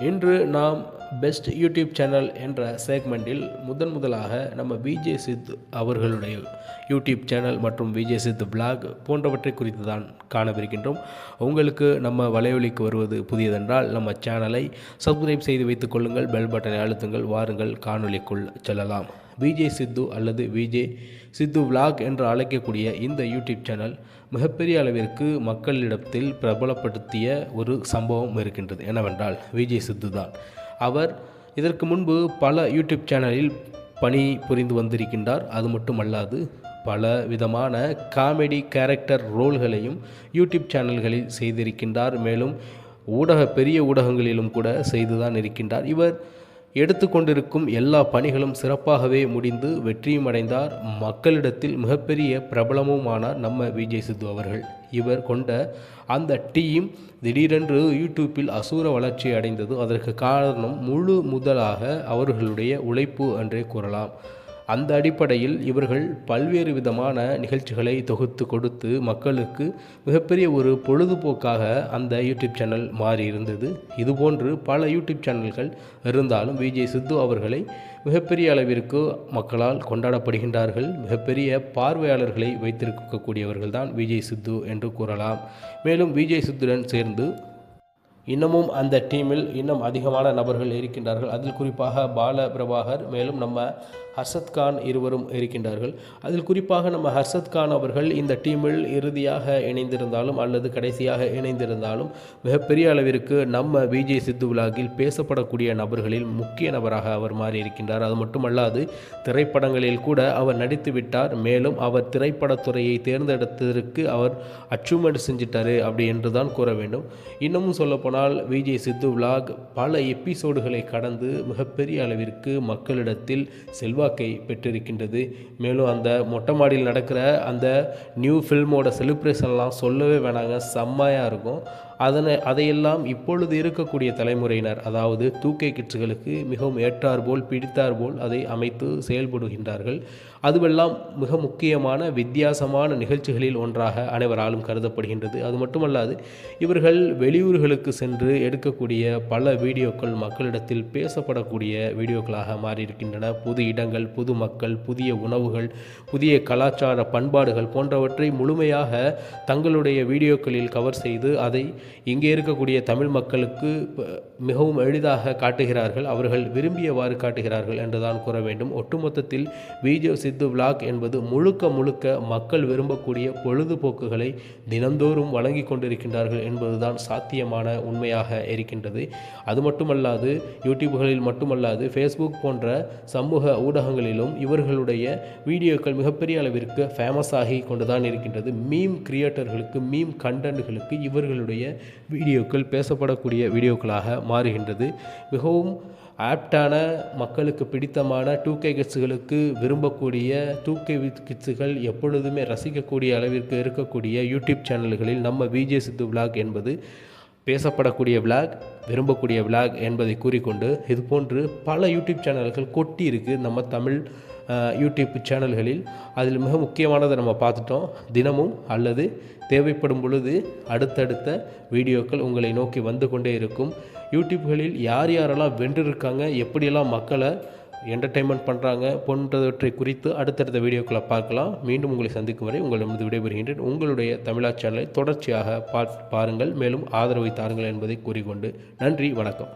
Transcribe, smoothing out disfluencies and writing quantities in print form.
இன்று நாம் best YouTube channel என்ற செக்மெண்ட்டில் முதலாக நம்ம விஜே சித்து அவர்களுடைய யூடியூப் சேனல் மற்றும் விஜே சித்து பிளாக் போன்றவற்றை குறித்து தான் காணவிருக்கின்றோம். உங்களுக்கு நம்ம வலையொலிக்கு வருவது புதியதென்றால் நம்ம சேனலை சப்ஸ்கிரைப் செய்து வைத்துக் கொள்ளுங்கள், பெல் பட்டனை அழுத்துங்கள். வாருங்கள் காணொலிக்குள் செல்லலாம். விஜே சித்து அல்லது விஜே சித்து விளாக் என்று அழைக்கக்கூடிய இந்த யூடியூப் சேனல் மிகப்பெரிய அளவிற்கு மக்களிடத்தில் பிரபலப்படுத்திய ஒரு சம்பவம் இருக்கின்றது. என்னவென்றால் விஜே சித்து தான். அவர் இதற்கு முன்பு பல யூடியூப் சேனலில் பணி புரிந்து வந்திருக்கின்றார். அது மட்டுமல்லாது பல விதமான காமெடி கேரக்டர் ரோல்களையும் யூடியூப் சேனல்களில் செய்திருக்கின்றார். மேலும் பெரிய ஊடகங்களிலும் கூட செய்துதான் இருக்கின்றார். இவர் எடுத்துக்கொண்டிருக்கும் எல்லா பணிகளும் சிறப்பாகவே முடிந்து வெற்றியும் அடைந்தார். மக்களிடத்தில் மிகப்பெரிய பிரபலமுமானார் நம்ம விஜய் சித்து அவர்கள். இவர் கொண்ட அந்த டீம் திடீரென்று யூடியூப்பில் அசூர வளர்ச்சி அடைந்தது. அதற்கு காரணம் முதலாக அவர்களுடைய உழைப்பு என்றே கூறலாம். அந்த அடிப்படையில் இவர்கள் பல்வேறு விதமான நிகழ்ச்சிகளை தொகுத்து கொடுத்து மக்களுக்கு மிகப்பெரிய ஒரு பொழுதுபோக்காக அந்த யூடியூப் சேனல் மாறி இருந்தது. இதுபோன்று பல யூடியூப் சேனல்கள் இருந்தாலும் விஜய் சித்து அவர்களை மிகப்பெரிய அளவிற்கு மக்களால் கொண்டாடப்படுகின்றார்கள். மிகப்பெரிய பார்வையாளர்களை வைத்திருக்கக்கூடியவர்கள் தான் விஜய் சித்து என்று கூறலாம். மேலும் விஜய் சித்துடன் சேர்ந்து இன்னமும் அந்த டீமில் இன்னும் அதிகமான நபர்கள் இருக்கின்றார்கள். அதில் குறிப்பாக பால பிரபாகர், மேலும் நம்ம ஹர்ஷத் கான் இருவரும் இருக்கின்றார்கள். அதில் குறிப்பாக நம்ம ஹர்ஷத் கான் அவர்கள் இந்த டீமில் இறுதியாக இணைந்திருந்தாலும் அல்லது கடைசியாக இணைந்திருந்தாலும் மிகப்பெரிய அளவிற்கு நம்ம விஜய் சித்து விலாகில் பேசப்படக்கூடிய நபர்களில் முக்கிய நபராக அவர் மாறி இருக்கின்றார். அது மட்டுமல்லாது திரைப்படங்களில் கூட அவர் நடித்து விட்டார். மேலும் அவர் திரைப்படத்துறையை தேர்ந்தெடுத்ததற்கு அவர் அச்சீவ்மெண்ட் செஞ்சிட்டாரு அப்படி என்று தான் கூற வேண்டும். இன்னமும் சொல்லப்போனால் விஜய் சித்து விலாக் பல எபிசோடுகளை கடந்து மிகப்பெரிய அளவிற்கு மக்களிடத்தில் செல்வாக்கை பெற்றிருக்கின்றது. மேலும் அந்த மொட்டை மாடியில் நடக்கிற அந்த நியூ ஃபில்மோட செலிப்ரேஷன்லாம் சொல்லவே வேணாங்க, செம்மையாக இருக்கும். அதையெல்லாம் இப்பொழுது இருக்கக்கூடிய தலைமுறையினர், அதாவது 2K கிட்ஸுகளுக்கு மிகவும் ஏற்றாற்போல் பிடித்தாற்போல் அதை அமைத்து செயல்படுகின்றார்கள். அதுவெல்லாம் மிக முக்கியமான வித்தியாசமான நிகழ்ச்சிகளில் ஒன்றாக அனைவராலும் கருதப்படுகின்றது. அது மட்டுமல்லாது இவர்கள் வெளியூர்களுக்கு சென்று எடுக்கக்கூடிய பல வீடியோக்கள் மக்களிடத்தில் பேசப்படக்கூடிய வீடியோக்களாக மாறியிருக்கின்றன. புது இடங்கள், புது மக்கள், புதிய உணவுகள், புதிய கலாச்சார பண்பாடுகள் போன்றவற்றை முழுமையாக தங்களுடைய வீடியோக்களில் கவர் செய்து அதை இங்கே இருக்கக்கூடிய தமிழ் மக்களுக்கு மிகவும் எளிதாக காட்டுகிறார்கள். அவர்கள் விரும்பியவாறு காட்டுகிறார்கள் என்றுதான் கூற வேண்டும். ஒட்டுமொத்தத்தில் விஜய் சித்து விளாக் என்பது முழுக்க மக்கள் விரும்பக்கூடிய பொழுதுபோக்குகளை தினந்தோறும் வழங்கி கொண்டிருக்கின்றார்கள் என்பதுதான் சாத்தியமான உண்மையாக இருக்கின்றது. அது மட்டுமல்லாது யூடியூப்களில் மட்டுமல்லாது ஃபேஸ்புக் போன்ற சமூக ஊடகங்களிலும் இவர்களுடைய வீடியோக்கள் மிகப்பெரிய அளவிற்கு ஃபேமஸ் ஆகி கொண்டுதான் இருக்கின்றது. மீம் கிரியேட்டர்களுக்கு, மீம் கண்டென்ட்களுக்கு இவர்களுடைய வீடியோக்கள் பேசப்படக்கூடிய வீடியோக்களாக மாறுகின்றது. மிகவும் ஆப்டான, மக்களுக்கு பிடித்தமான 2K கிட்ஸுகளுக்கு விரும்பக்கூடிய 2K கிட்ஸுகள் எப்பொழுதுமே ரசிக்கக்கூடிய அளவிற்கு இருக்கக்கூடிய யூடியூப் சேனல்களில் நம்ம விஜய் சித்து விளாக் என்பது பேசப்படக்கூடிய விளாக், விரும்பக்கூடிய விளாக் என்பதை கூறிக்கொண்டு இதுபோன்று பல யூடியூப் சேனல்கள் கொட்டி இருக்குது நம்ம தமிழ் யூடியூப் சேனல்களில். அதில் மிக முக்கியமானதை நம்ம பார்த்துட்டோம். தினமும் அல்லது தேவைப்படும் பொழுது அடுத்தடுத்த வீடியோக்கள் உங்களை நோக்கி வந்து கொண்டே இருக்கும். யூடியூப்களில் யாரெல்லாம் வென்றிருக்காங்க, எப்படியெல்லாம் மக்களை என்டர்டெயின்மெண்ட் பண்ணுறாங்க போன்றவற்றை குறித்து அடுத்தடுத்த வீடியோக்களை பார்க்கலாம். மீண்டும் உங்களை சந்திக்கும் வரை உங்களிடமிருந்து விடைபெறுகின்றேன். உங்களுடைய தமிழா சேனலை தொடர்ச்சியாக பாருங்கள், மேலும் ஆதரவை தாருங்கள் என்பதை கூறிக்கொண்டு நன்றி, வணக்கம்.